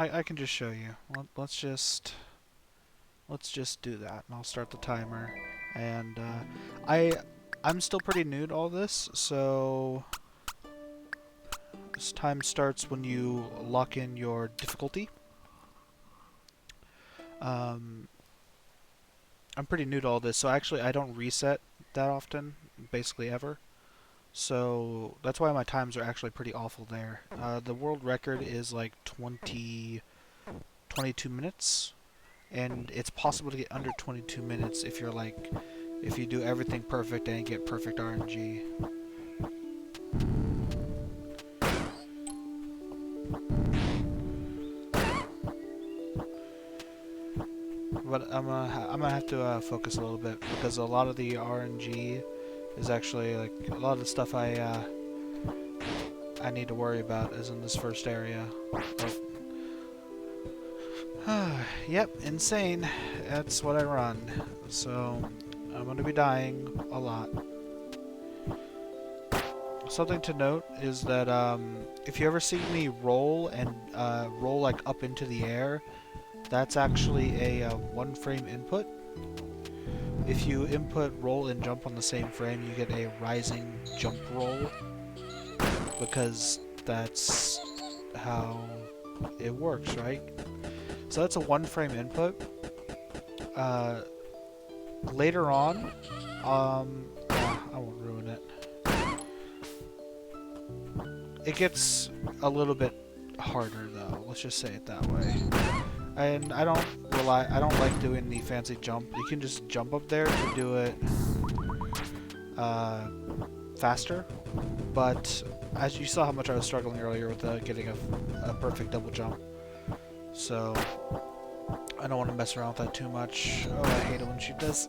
I can just show you. Let's just do that, and I'll start the timer. And I I'm still pretty new to all this, so this time starts when you lock in your difficulty. Um, I'm pretty new to all this, so actually I don't reset that often, basically ever. So that's why my times are actually pretty awful there. The world record is like 22 minutes, and it's possible to get under 22 minutes if you're like, if you do everything perfect and get perfect RNG. But I'm gonna have to focus a little bit because a lot of the RNG is actually like a lot of the stuff I need to worry about is in this first area. Oh. Yep, insane. That's what I run. So I'm gonna be dying a lot. Something to note is that if you ever see me roll and roll like up into the air, that's actually a one frame input. If you input roll and jump on the same frame, you get a rising jump roll, because that's how it works, right? So that's a one frame input. Later on, I won't ruin it. It gets a little bit harder though, let's just say it that way. And I don't like doing the fancy jump. You can just jump up there to do it faster. But as you saw how much I was struggling earlier with getting a perfect double jump. So I don't want to mess around with that too much. Oh, I hate it when she does.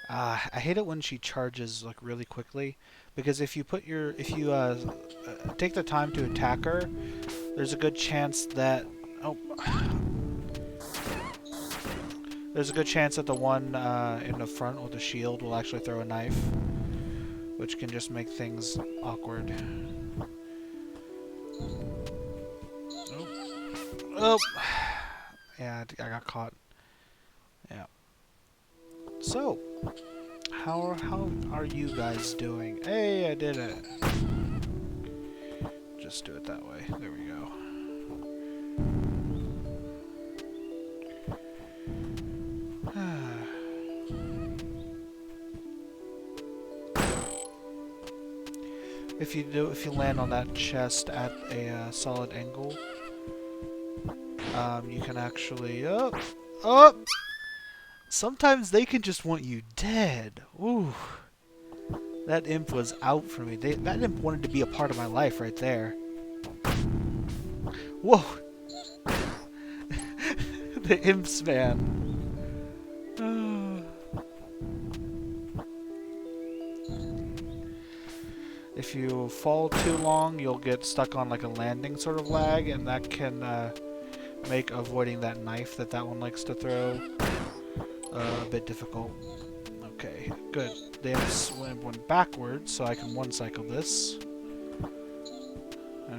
I hate it when she charges like really quickly, because if you take the time to attack her, there's a good chance that there's a good chance that the one in the front with the shield will actually throw a knife, which can just make things awkward. Oh, oh. Yeah, I got caught. Yeah. So, how are you guys doing? Hey, I did it. Just do it that way. There we go. If you land on that chest at a solid angle, you can actually sometimes they can just want you dead. Ooh, that imp was out for me. That imp wanted to be a part of my life right there. Whoa, the imps, man. If you fall too long, you'll get stuck on like a landing sort of lag, and that can make avoiding that knife that one likes to throw a bit difficult. Okay, good. The imps went backwards, so I can one-cycle this.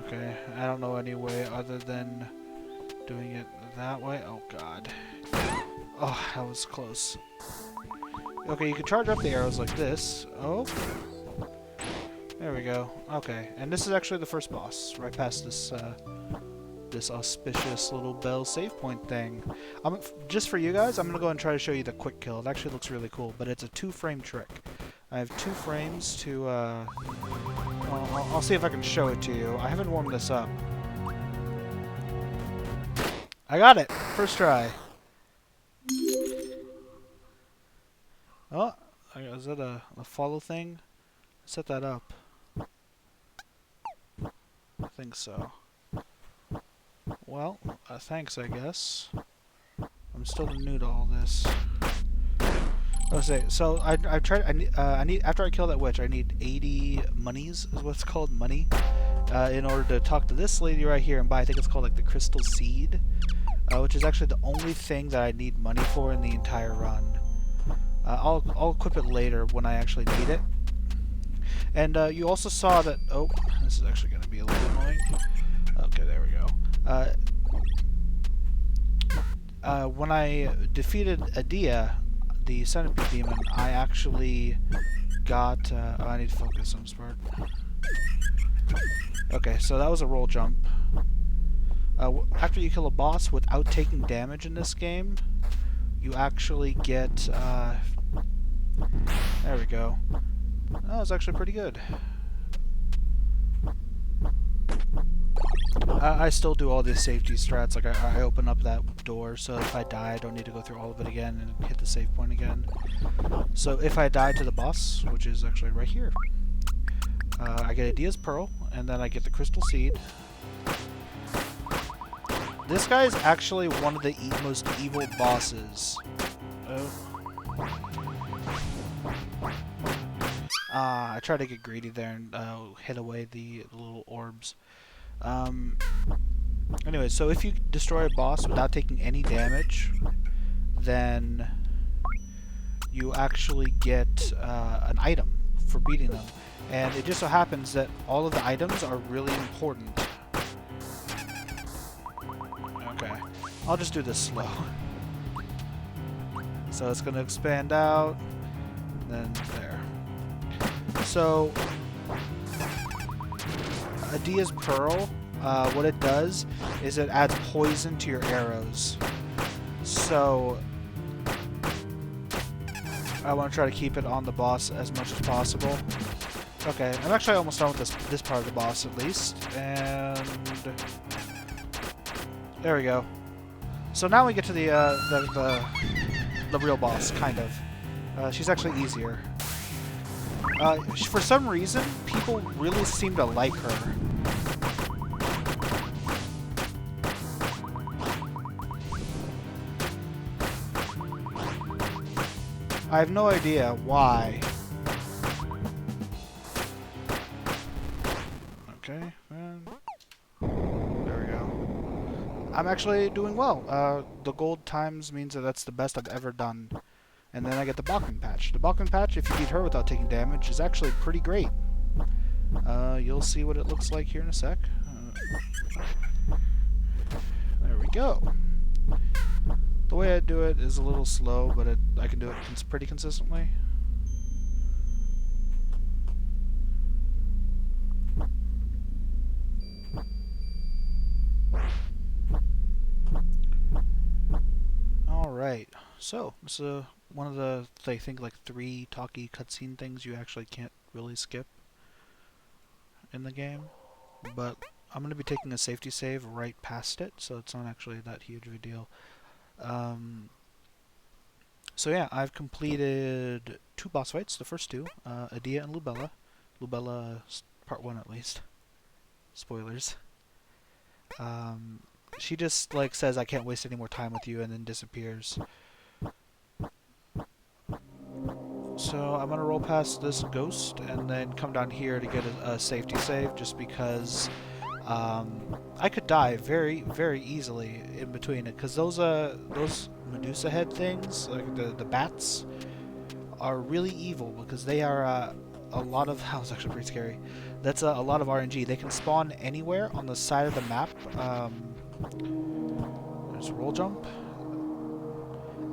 Okay, I don't know any way other than doing it that way. Oh god. Oh, that was close. Okay, you can charge up the arrows like this. Oh. There we go. Okay, and this is actually the first boss, right past this this auspicious little bell save point thing. Just for you guys, I'm gonna go and try to show you the quick kill. It actually looks really cool, but it's a 2-frame trick. I have 2 frames to. I'll see if I can show it to you. I haven't warmed this up. I got it, first try. Oh, is that a follow thing? Set that up. I think so. Well, thanks, I guess. I'm still new to all this. Let's say, so I tried. I need after I kill that witch, I need 80 monies, is what's called, money, in order to talk to this lady right here and buy. I think it's called like the crystal seed, which is actually the only thing that I need money for in the entire run. I'll equip it later when I actually need it. And you also saw that. Oh, this is actually going to be a little annoying. Okay, there we go. when I defeated Adia, the centipede demon, I actually got... oh, I need to focus on this part. Okay, so that was a roll jump. After you kill a boss without taking damage in this game, you actually get... there we go. That was actually pretty good. I still do all these safety strats, like I open up that door, so if I die I don't need to go through all of it again and hit the save point again. So if I die to the boss, which is actually right here, I get Adia's Pearl, and then I get the Crystal Seed. This guy is actually one of the most evil bosses. I tried to get greedy there and hit away the little orbs. Anyway, so if you destroy a boss without taking any damage, then you actually get an item for beating them. And it just so happens that all of the items are really important. Okay, I'll just do this slow. So it's going to expand out, and then there. So, Adia's Pearl, what it does is it adds poison to your arrows. So, I want to try to keep it on the boss as much as possible. Okay, I'm actually almost done with this part of the boss at least, and there we go. So now we get to the real boss, kind of. She's actually easier. For some reason, people really seem to like her. I have no idea why. Okay, and there we go. I'm actually doing well. The gold times means that that's the best I've ever done. And then I get the Balkan Patch. The Balkan Patch, if you beat her without taking damage, is actually pretty great. You'll see what it looks like here in a sec. There we go. The way I do it is a little slow, but I can do it pretty consistently. Alright, so this is one of the, I think, like 3 talkie cutscene things you actually can't really skip in the game. But I'm going to be taking a safety save right past it, so it's not actually that huge of a deal. So yeah, I've completed 2 boss fights, the first 2, Adia and Lubella. Lubella, part 1 at least. Spoilers. She just, like, says, I can't waste any more time with you, and then disappears. So I'm going to roll past this ghost, and then come down here to get a safety save, just because I could die very, very easily in between it, because those Medusa head things, like the bats, are really evil, because they are a lot of... That was actually pretty scary. That's a lot of RNG. They can spawn anywhere on the side of the map. There's a roll jump.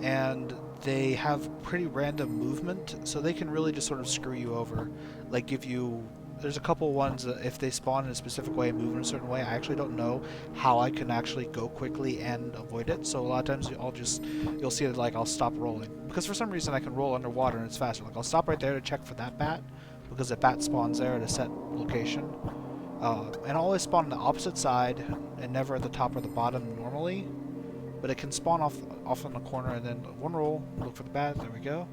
And they have pretty random movement, so they can really just sort of screw you over. Like if you... There's a couple ones that if they spawn in a specific way and move in a certain way, I actually don't know how I can actually go quickly and avoid it. So a lot of times you'll see that, like, I'll stop rolling. Because for some reason I can roll underwater and it's faster. Like I'll stop right there to check for that bat, because the bat spawns there at a set location. And I'll always spawn on the opposite side and never at the top or the bottom normally. But it can spawn off in the corner, and then one roll, look for the bat, there we go.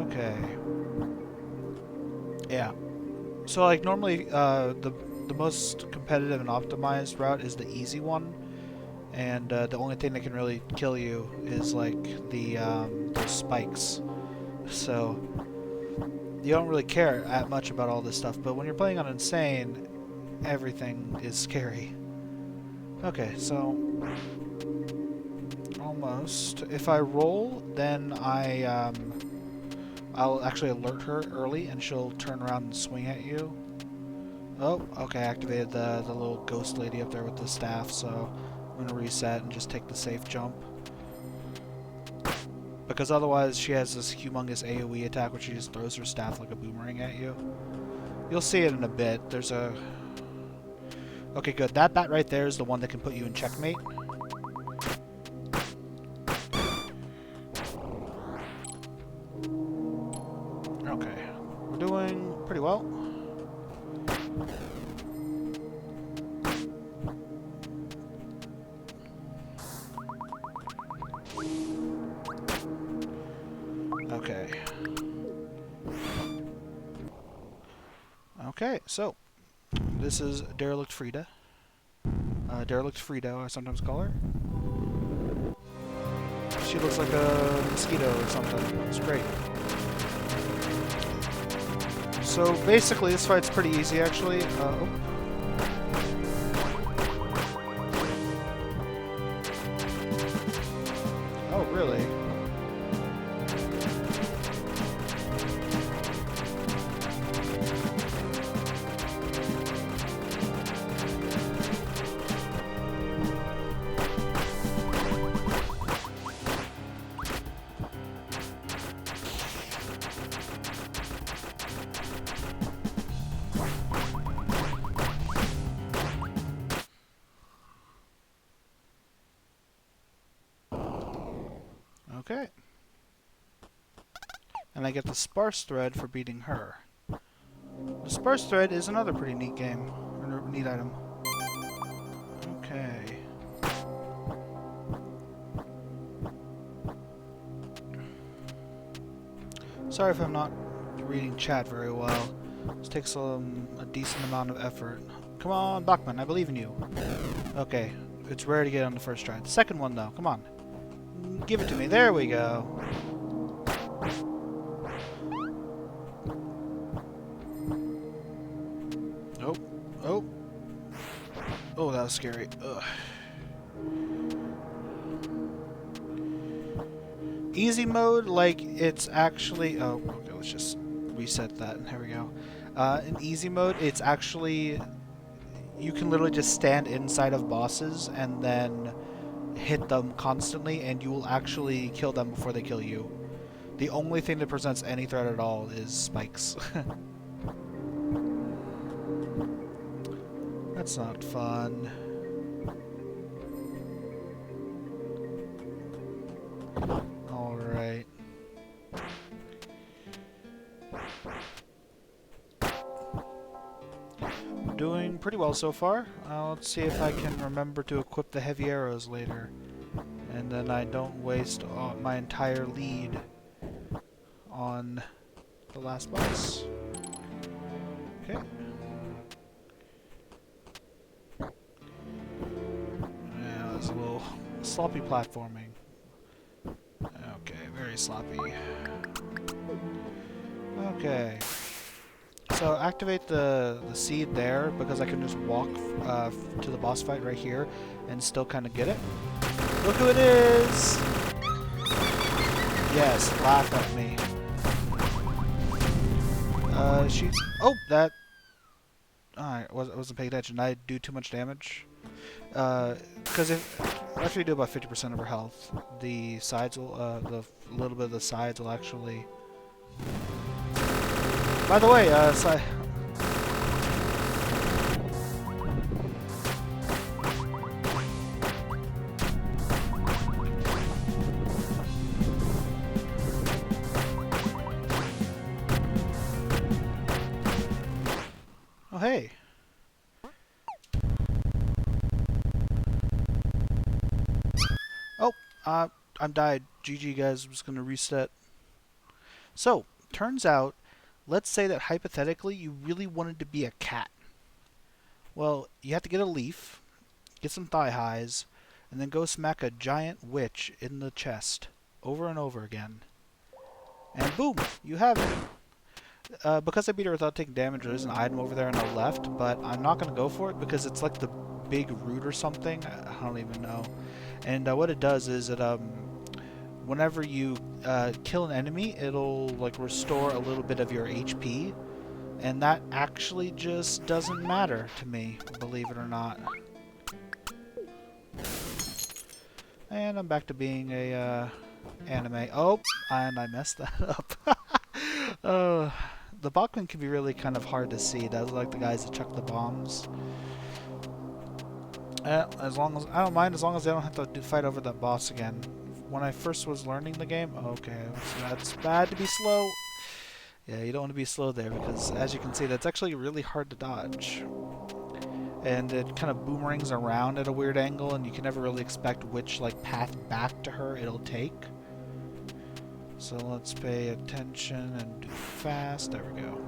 Okay. Yeah. So, like, normally, the most competitive and optimized route is the easy one, and the only thing that can really kill you is, like, those spikes. So, you don't really care that much about all this stuff, but when you're playing on Insane, everything is scary. Okay, so... Almost. If I roll, then I'll actually alert her early, and she'll turn around and swing at you. Oh, okay, I activated the little ghost lady up there with the staff, so I'm gonna reset and just take the safe jump. Because otherwise she has this humongous AoE attack where she just throws her staff like a boomerang at you. You'll see it in a bit. There's a... Okay, good. That bat right there is the one that can put you in checkmate. Okay. We're doing pretty well. Okay. Okay, so this is Derelict Frida. Derelict Frida, I sometimes call her. She looks like a mosquito or something. It's great. So basically, this fight's pretty easy, actually. Oh, really? Okay. And I get the sparse thread for beating her. The sparse thread is another pretty neat game, or neat item. Okay. Sorry if I'm not reading chat very well. This takes a decent amount of effort. Come on, Bachman, I believe in you. Okay, it's rare to get on the first try. The second one, though, come on. Give it to me. There we go. Oh. Oh. Oh, that was scary. Ugh. Easy mode, like, it's actually... Oh, okay, let's just reset that. There we go. In easy mode, it's actually... You can literally just stand inside of bosses and then hit them constantly, and you will actually kill them before they kill you. The only thing that presents any threat at all is spikes. That's not fun. Alright. Doing pretty well so far. Let's see if I can remember to equip the heavy arrows later. And then I don't waste my entire lead on the last boss. Okay. Yeah, that's a little sloppy platforming. Okay, very sloppy. Okay. So activate the seed there, because I can just walk to the boss fight right here and still kind of get it. Look who it is! Yes, laugh at me. She's... Oh, that... I wasn't paying attention. I do too much damage. Because after you do about 50% of her health, the sides will, the little bit of the sides will actually... By the way, oh, hey. Oh, I'm died. GG, guys. I'm just gonna reset. So, turns out, let's say that hypothetically you really wanted to be a cat. Well, you have to get a leaf, get some thigh highs, and then go smack a giant witch in the chest over and over again. And boom, you have it. Because I beat her without taking damage, there's an item over there on the left, but I'm not going to go for it because it's like the big root or something. I don't even know. And what it does is it whenever you kill an enemy, it'll like restore a little bit of your HP, and that actually just doesn't matter to me, believe it or not. And I'm back to being a anime. Oh, and I messed that up. The Bachman can be really kind of hard to see. Those are like the guys that chuck the bombs. As long as I don't mind, as long as I don't have to fight over that boss again. When I first was learning the game, okay, so that's bad to be slow. Yeah, you don't want to be slow there because, as you can see, that's actually really hard to dodge. And it kind of boomerangs around at a weird angle, and you can never really expect which like path back to her it'll take. So let's pay attention and do fast. There we go.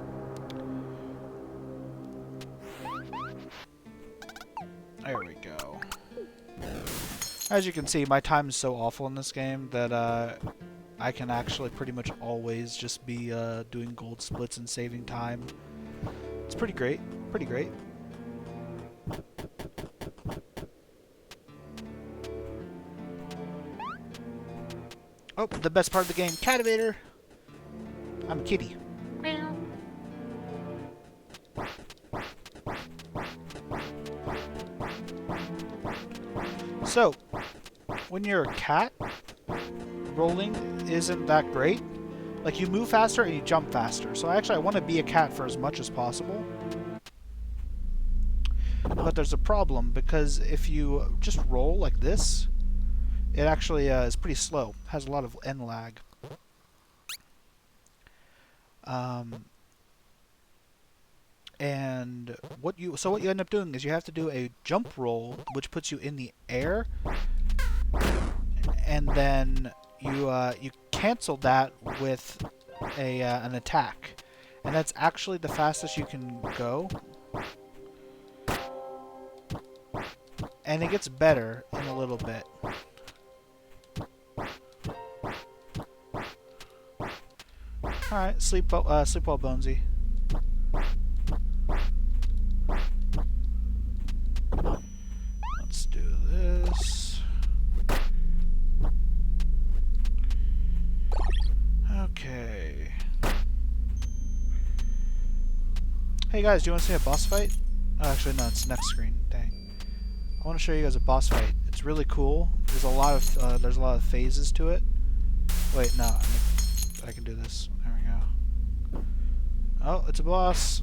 There we go. As you can see, my time is so awful in this game that I can actually pretty much always just be doing gold splits and saving time. It's pretty great. Pretty great. Oh, the best part of the game, Cativator! I'm a kitty. So, when you're a cat, rolling isn't that great. Like, you move faster and you jump faster. So actually I want to be a cat for as much as possible. But there's a problem, because if you just roll like this, it actually is pretty slow. Has a lot of end lag. And what you end up doing is you have to do a jump roll, which puts you in the air, and then you cancel that with an attack, and that's actually the fastest you can go. And it gets better in a little bit. Alright, sleep well, Bonesy. Let's do this. Okay. Hey guys, do you want to see a boss fight? Oh, actually, no, it's next screen. Dang. I want to show you guys a boss fight. It's really cool. There's a lot of phases to it. Wait, no, I can do this. There we go. Oh, it's a boss.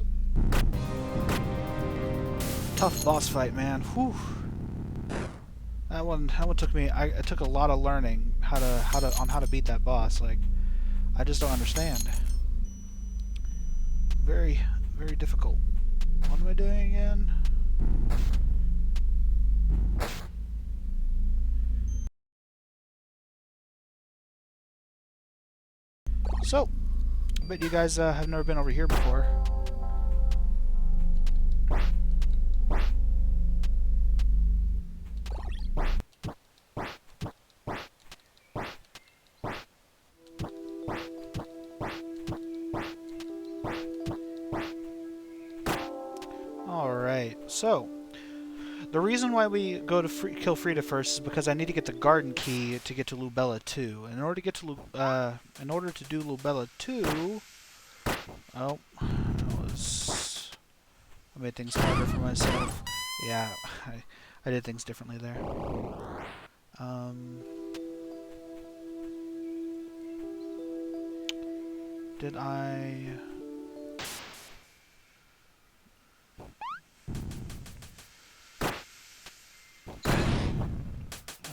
Tough boss fight, man. Whew. That one took me. It took a lot of learning how to beat that boss. Like, I just don't understand. Very, very difficult. What am I doing again? So, I bet you guys have never been over here before. Alright, so the reason why we go to kill Frida first is because I need to get the garden key to get to Lubella 2. In order to get to do Lubella 2, oh, I made things harder for myself. Yeah, I did things differently there. Did I?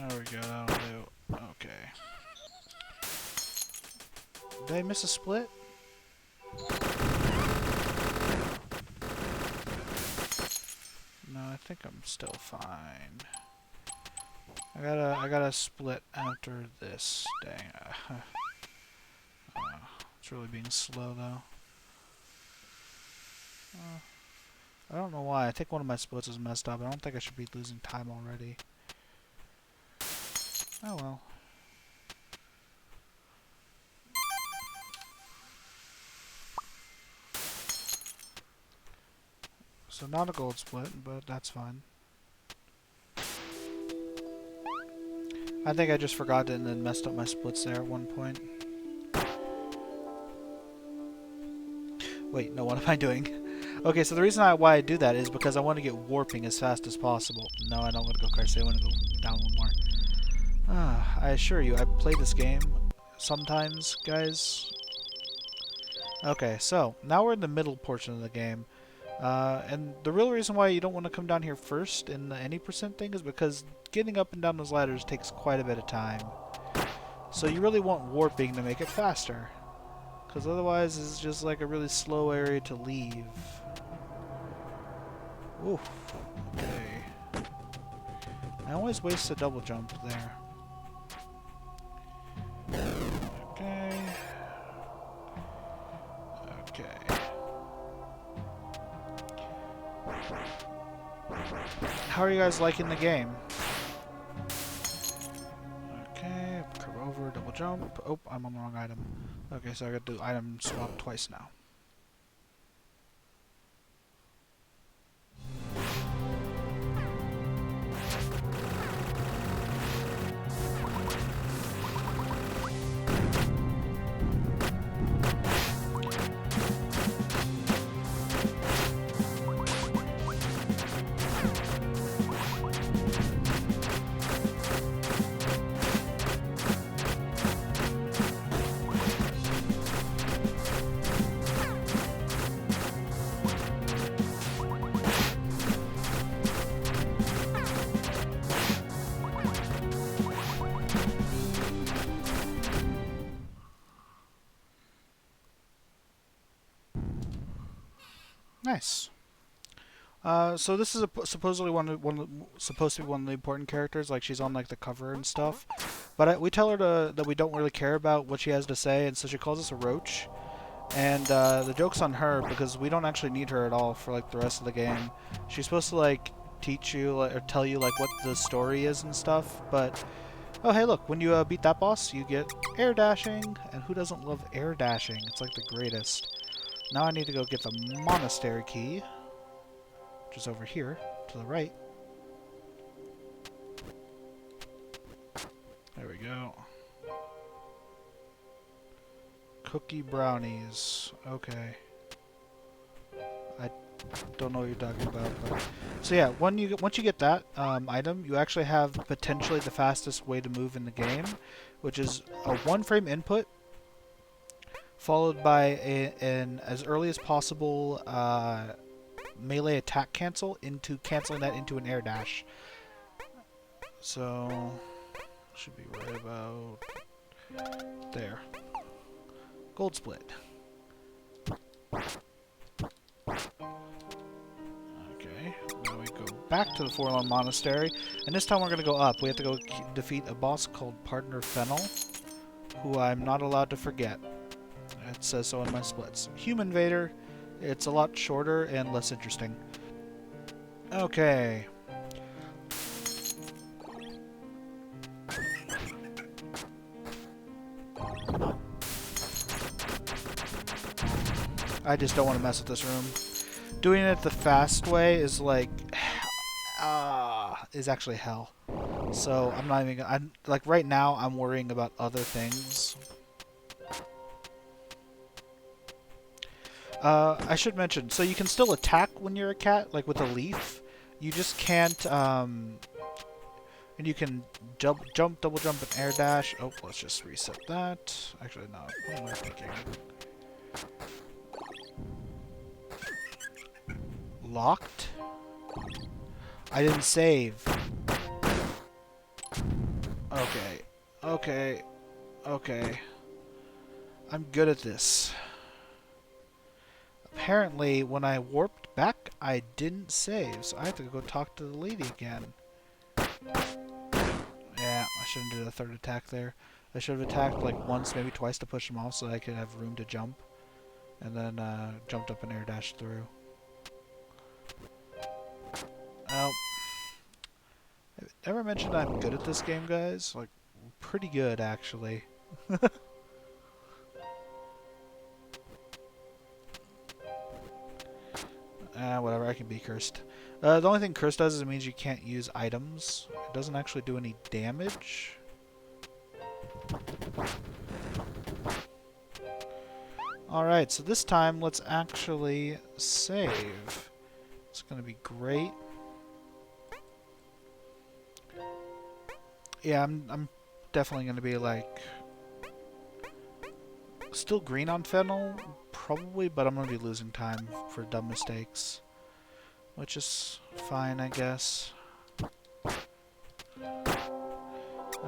There we go, that'll do. Okay. Did I miss a split? No, I think I'm still fine. I gotta split after this. Dang. It's really being slow though. I don't know why. I think one of my splits is messed up. I don't think I should be losing time already. Oh well. So not a gold split, but that's fine. I think I just forgot it and then messed up my splits there at one point. Wait, no, what am I doing? Okay, so the reason why I do that is because I want to get warping as fast as possible. No, I don't want to go Karsei, I want to go down one more. I assure you, I play this game sometimes, guys. Okay, so now we're in the middle portion of the game. And the real reason why you don't want to come down here first in the any percent thing is because getting up and down those ladders takes quite a bit of time. So you really want warping to make it faster. Because otherwise it's just like a really slow area to leave. Oof. Okay. I always waste a double jump there. Okay. Okay. How are you guys liking the game? Okay, curve over, double jump. Oh, I'm on the wrong item. Okay, so I got to do item swap twice now. Nice. So this is supposedly supposed to be one of the important characters. Like she's on like the cover and stuff, but we tell her that we don't really care about what she has to say, and so she calls us a roach. And the joke's on her because we don't actually need her at all for like the rest of the game. She's supposed to like teach you or tell you like what the story is and stuff. But oh hey look, when you beat that boss, you get air dashing, and who doesn't love air dashing? It's like the greatest. Now I need to go get the monastery key, which is over here, to the right. There we go. Cookie brownies. Okay. I don't know what you're talking about, but so yeah, once you get that item, you actually have potentially the fastest way to move in the game, which is a 1-frame input, followed by an as early as possible melee attack cancel into canceling that into an air dash. So should be right about there. Gold split. Okay, now we go back to the Forlorn Monastery, and this time we're going to go up. We have to go defeat a boss called Partner Fennel, who I'm not allowed to forget. It says so in my splits. Human Vader, it's a lot shorter and less interesting. Okay. I just don't want to mess with this room. Doing it the fast way is like, is actually hell. So I'm not even gonna, I'm like right now I'm worrying about other things. I should mention, so you can still attack when you're a cat, like with a leaf. You just can't, and you can jump, double jump, and air dash. Oh, let's just reset that. Actually, no. What am I thinking? Locked? I didn't save. Okay. Okay. Okay. I'm good at this. Apparently, when I warped back, I didn't save, so I have to go talk to the lady again. Yeah, I shouldn't do the third attack there. I should have attacked like once, maybe twice to push him off so that I could have room to jump. And then jumped up and air dashed through. Oh. Ever mentioned I'm good at this game, guys? Like, pretty good, actually. Whatever, I can be cursed. The only thing curse does is it means you can't use items. It doesn't actually do any damage. Alright, so this time let's actually save. It's gonna be great. Yeah, definitely going to be like still green on Fennel, probably, but I'm going to be losing time for dumb mistakes, which is fine, I guess.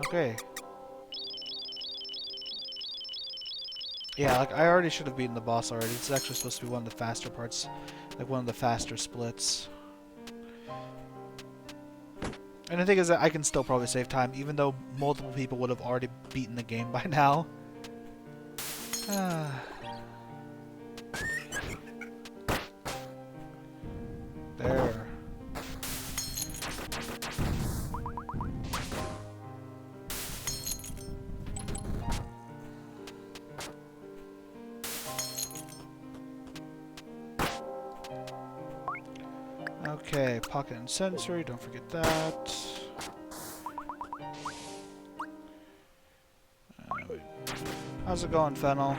Okay. Yeah, like I already should have beaten the boss already. It's actually supposed to be one of the faster parts, like one of the faster splits. And the thing is that I can still probably save time, even though multiple people would have already beaten the game by now. There. Okay, pocket and sensory, don't forget that. How's it going, Fennel?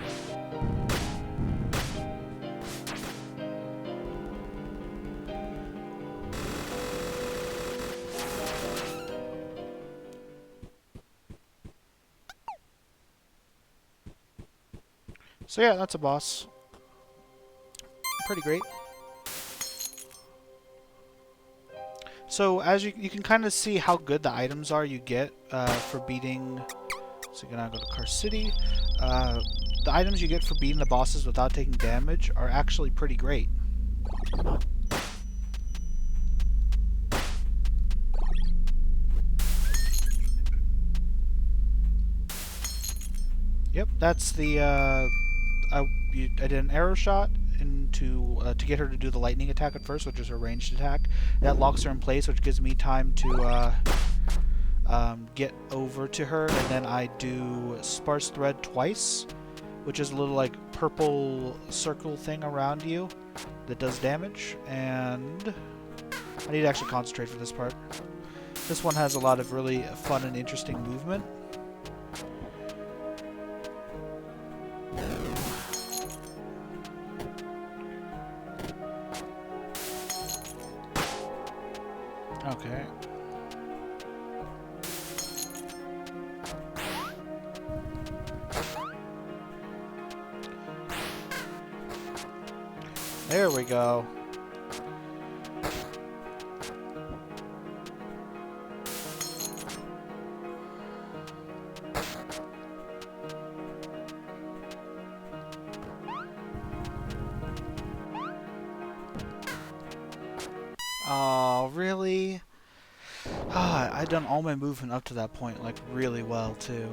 So yeah, that's a boss. Pretty great. So as you can kind of see how good the items are you get for beating. So you're gonna go to Car City. The items you get for beating the bosses without taking damage are actually pretty great. Yep, that's the. I did an arrow shot into to get her to do the lightning attack at first, which is her ranged attack. That locks her in place, which gives me time to get over to her, and then I do sparse thread twice, which is a little like purple circle thing around you that does damage. And I need to actually concentrate for this part. This one has a lot of really fun and interesting movement. Okay. There we go. Oh, really? Ah, I'd done all my movement up to that point, like, really well, too.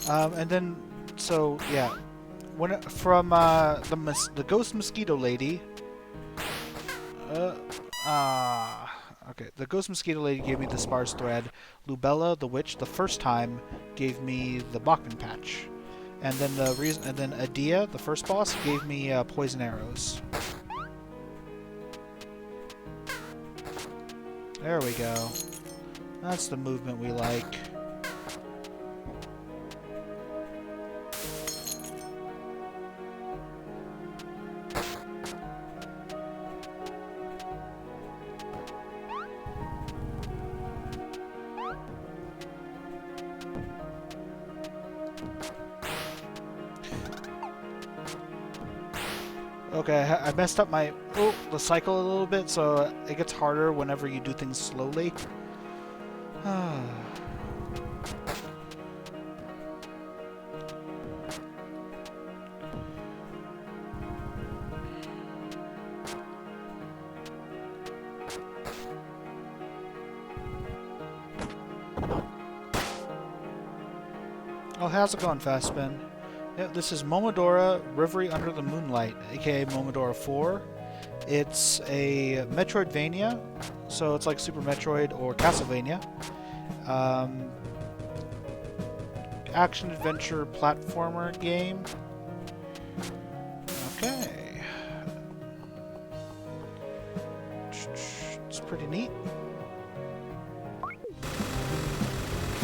And then, so, yeah. When from, the Ghost Mosquito Lady... okay, the Ghost Mosquito Lady gave me the Sparse Thread. Lubella, the Witch, the first time, gave me the Bakken Patch. And then Adia, the first boss, gave me, Poison Arrows. There we go. That's the movement we like. Okay, I messed up the cycle a little bit, so it gets harder whenever you do things slowly. Oh, how's it going, Fast Spin? Yeah, this is Momodora Reverie Under the Moonlight, aka Momodora 4. It's a Metroidvania, so it's like Super Metroid or Castlevania. Action-adventure platformer game. Okay. It's pretty neat.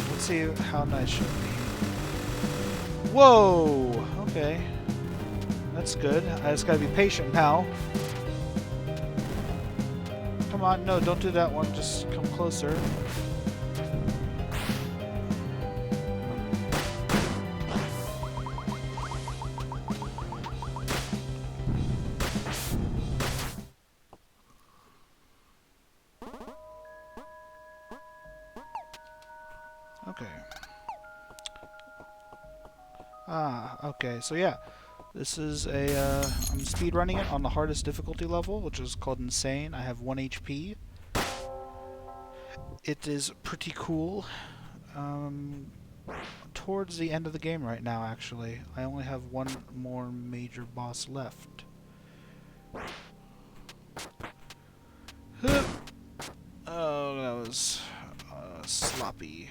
Let's see how nice she'll be. Whoa! Okay. That's good. I just gotta be patient now. Come on, no, don't do that one. Just come closer. Okay. Okay. So yeah, this is a. I'm speedrunning it on the hardest difficulty level, which is called Insane. I have 1 HP. It is pretty cool. Towards the end of the game right now, actually. I only have one more major boss left. Oh, that was sloppy.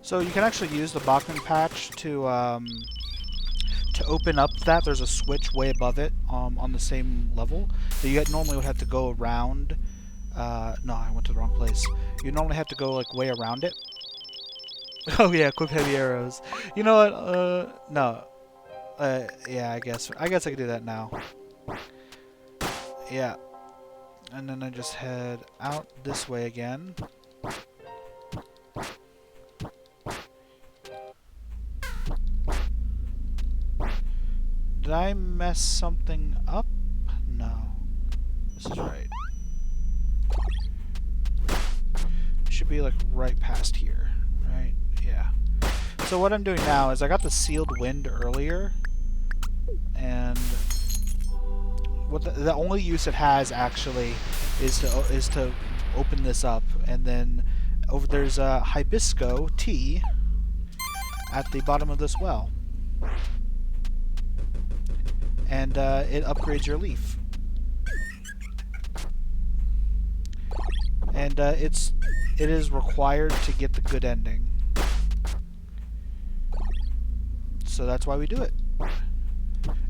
So you can actually use the Bachman patch to open up that. There's a switch way above it on the same level. So you normally would have to go around. No, I went to the wrong place. You normally have to go like way around it. Oh yeah, equip heavy arrows. You know what? No. Yeah, I guess I could do that now. Yeah. And then I just head out this way again. Did I mess something up? No. This is right. It should be like right past here, right? Yeah. So what I'm doing now is I got the sealed wind earlier, and what the only use it has actually is to open this up, and then there's a hibisco tea at the bottom of this well. And it upgrades your leaf. And it is required to get the good ending. So that's why we do it.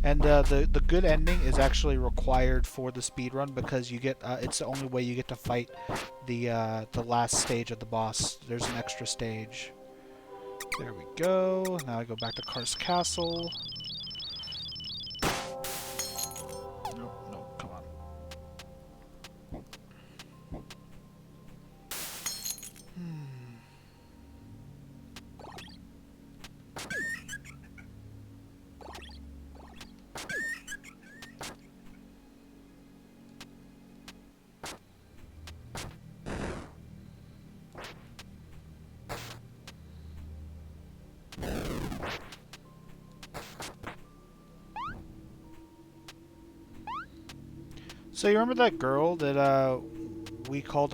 And the good ending is actually required for the speedrun because you get it's the only way you get to fight the last stage of the boss. There's an extra stage. There we go. Now I go back to Karst Castle. No, come on. So you remember that girl that we called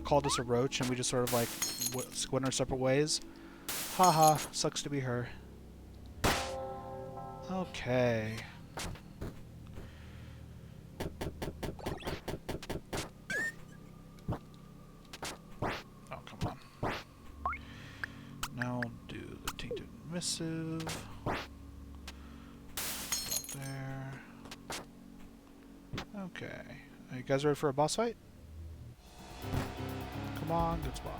called us a roach, and we just sort of like went our separate ways? Haha, sucks to be her. Okay. Oh, come on. Now I'll do the tainted missive. Up there. Okay. Are you guys ready for a boss fight? Come on, good spawn.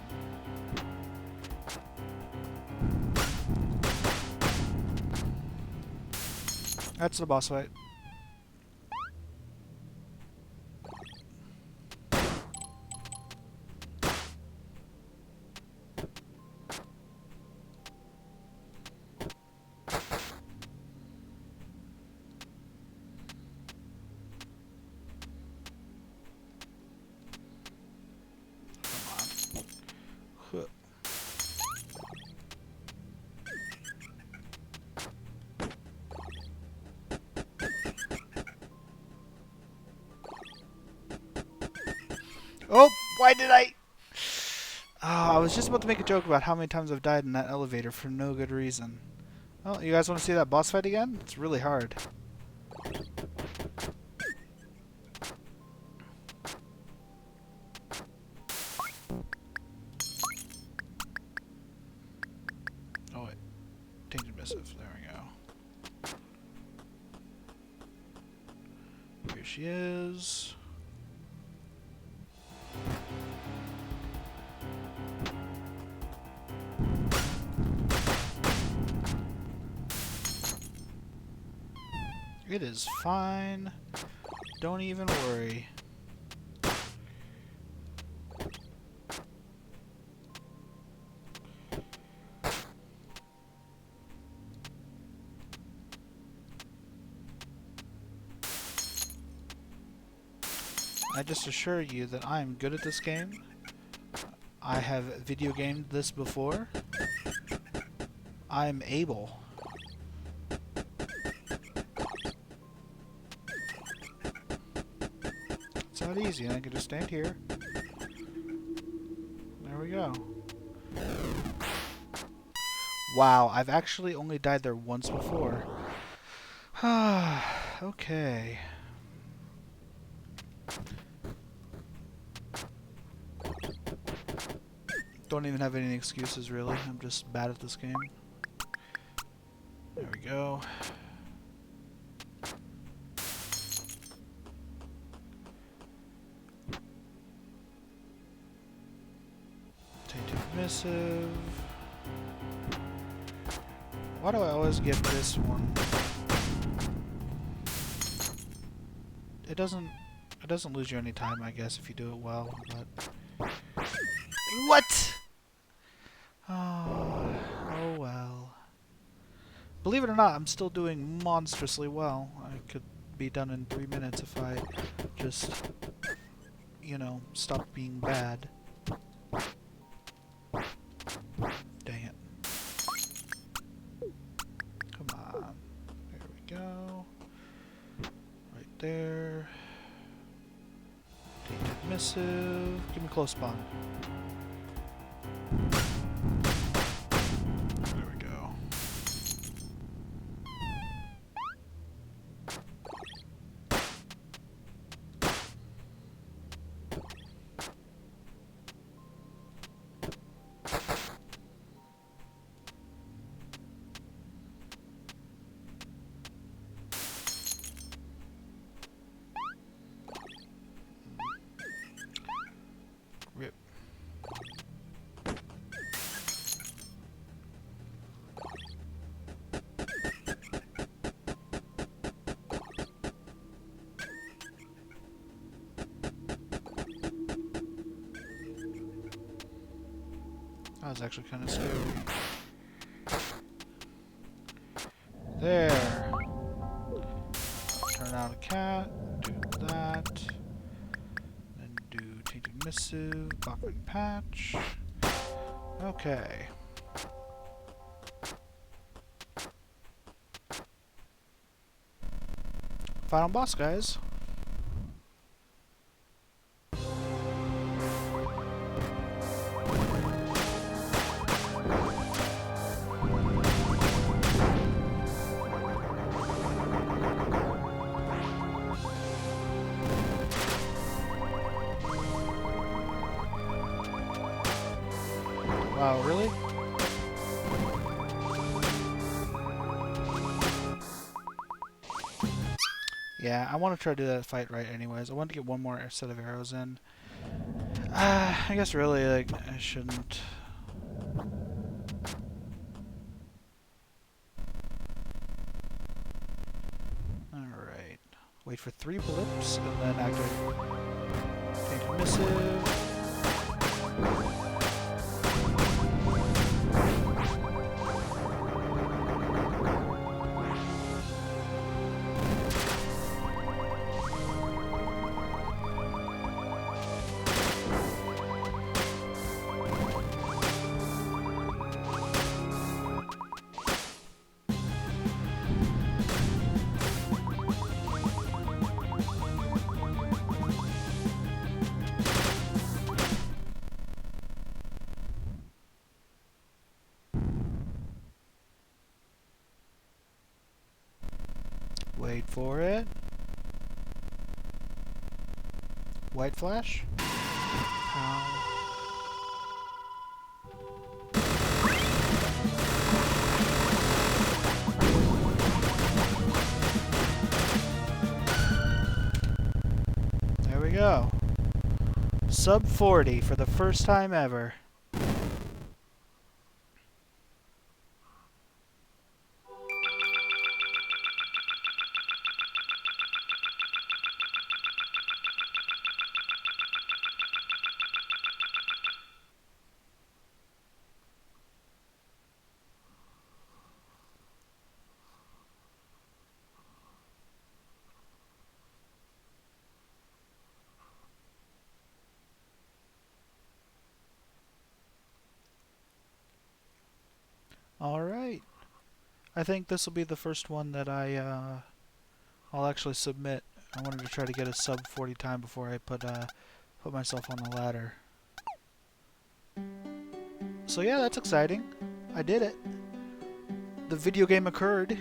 That's the boss fight. Oh, why did I? Oh, I was just about to make a joke about how many times I've died in that elevator for no good reason. Oh, you guys want to see that boss fight again? It's really hard. Oh, wait. Tainted missive. There we go. Here she is. It is fine. Don't even worry. I just assure you that I am good at this game. I have video gamed this before. I am able. It's not easy, and I can just stand here. There we go. Wow, I've actually only died there once before. Okay. Don't even have any excuses, really. I'm just bad at this game. There we go. Tainted Missive. Why do I always get this one? It doesn't lose you any time, I guess, if you do it well, but... What?! Oh well. Believe it or not, I'm still doing monstrously well. I could be done in 3 minutes if I just, you know, stopped being bad. Dang it. Come on. There we go. Right there. Tainted Missive. Give me close spawn. There we go. Rip. That was actually kind of scary. There. Turn out a cat. Do that. Then do Tainted Missive. Bachman Patch. Okay. Final boss, guys. Wow, really? Yeah, I want to try to do that fight right anyways. I want to get one more set of arrows in. I guess really, like, I shouldn't. Alright. Wait for 3 blips, and then activate Tainted Missive. Wait for it. White flash. There we go. Sub 40 for the first time ever. Alright. I think this will be the first one that I'll actually submit. I wanted to try to get a sub 40 time before I put myself on the ladder. So yeah, that's exciting. I did it. The video game occurred.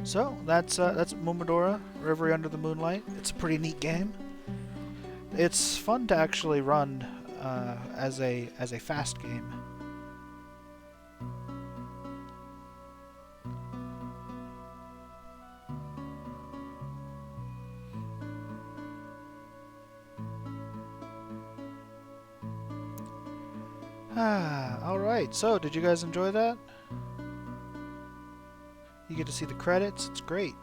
So that's Momodora Reverie Under the Moonlight. It's a pretty neat game. It's fun to actually run as a fast game. Alright, so did you guys enjoy that? You get to see the credits, it's great.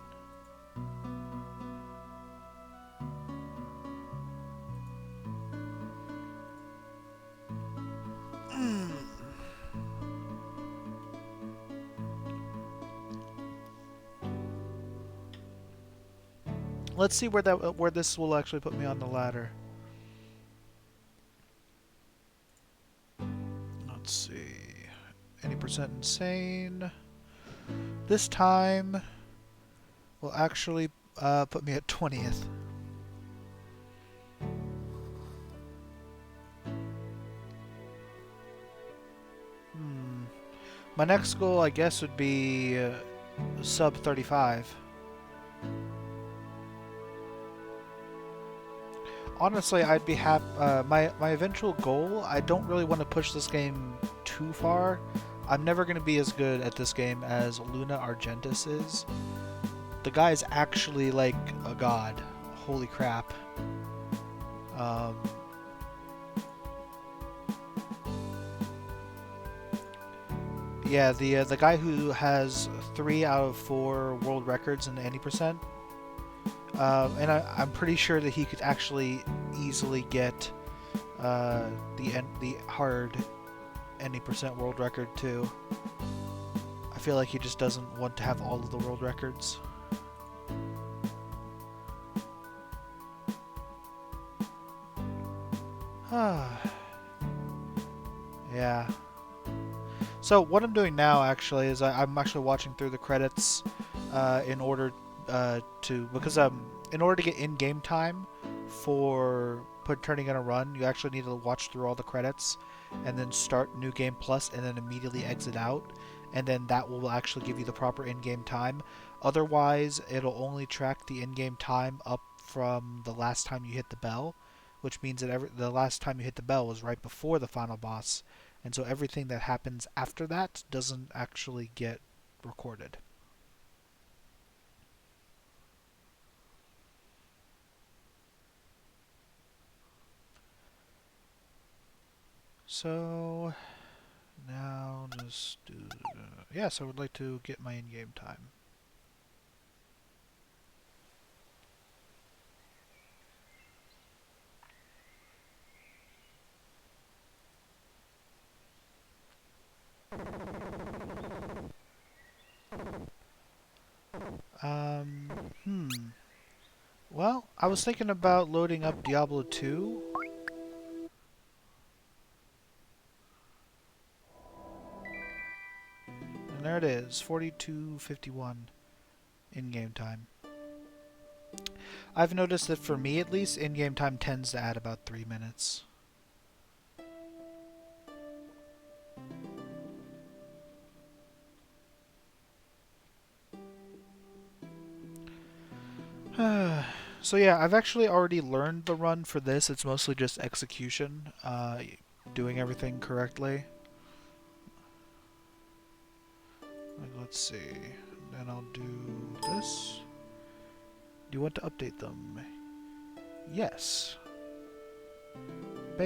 Let's see where this will actually put me on the ladder. Let's see. Any percent insane. This time will actually put me at 20th. My next goal, I guess, would be sub 35. Honestly, I'd be happy. My eventual goal, I don't really want to push this game too far. I'm never going to be as good at this game as Luna Argentis is. The guy's actually like a god. Holy crap. Yeah, the guy who has 3 out of 4 world records in the any percent. And I'm pretty sure that he could actually easily get the hard any percent world record too. I feel like he just doesn't want to have all of the world records. Yeah. So what I'm doing now actually is I'm actually watching through the credits in order in order to get in-game time for turning in a run, you actually need to watch through all the credits and then start New Game Plus and then immediately exit out, and then that will actually give you the proper in-game time. Otherwise, it'll only track the in-game time up from the last time you hit the bell, which means that the last time you hit the bell was right before the final boss, and so everything that happens after that doesn't actually get recorded. So now just do yes, I would like to get my in-game time. Well, I was thinking about loading up Diablo 2. And there it is, 42:51 in-game time. I've noticed that for me at least, in-game time tends to add about 3 minutes. So yeah, I've actually already learned the run for this. It's mostly just execution, doing everything correctly. Let's see. Then I'll do this. Do you want to update them? Yes.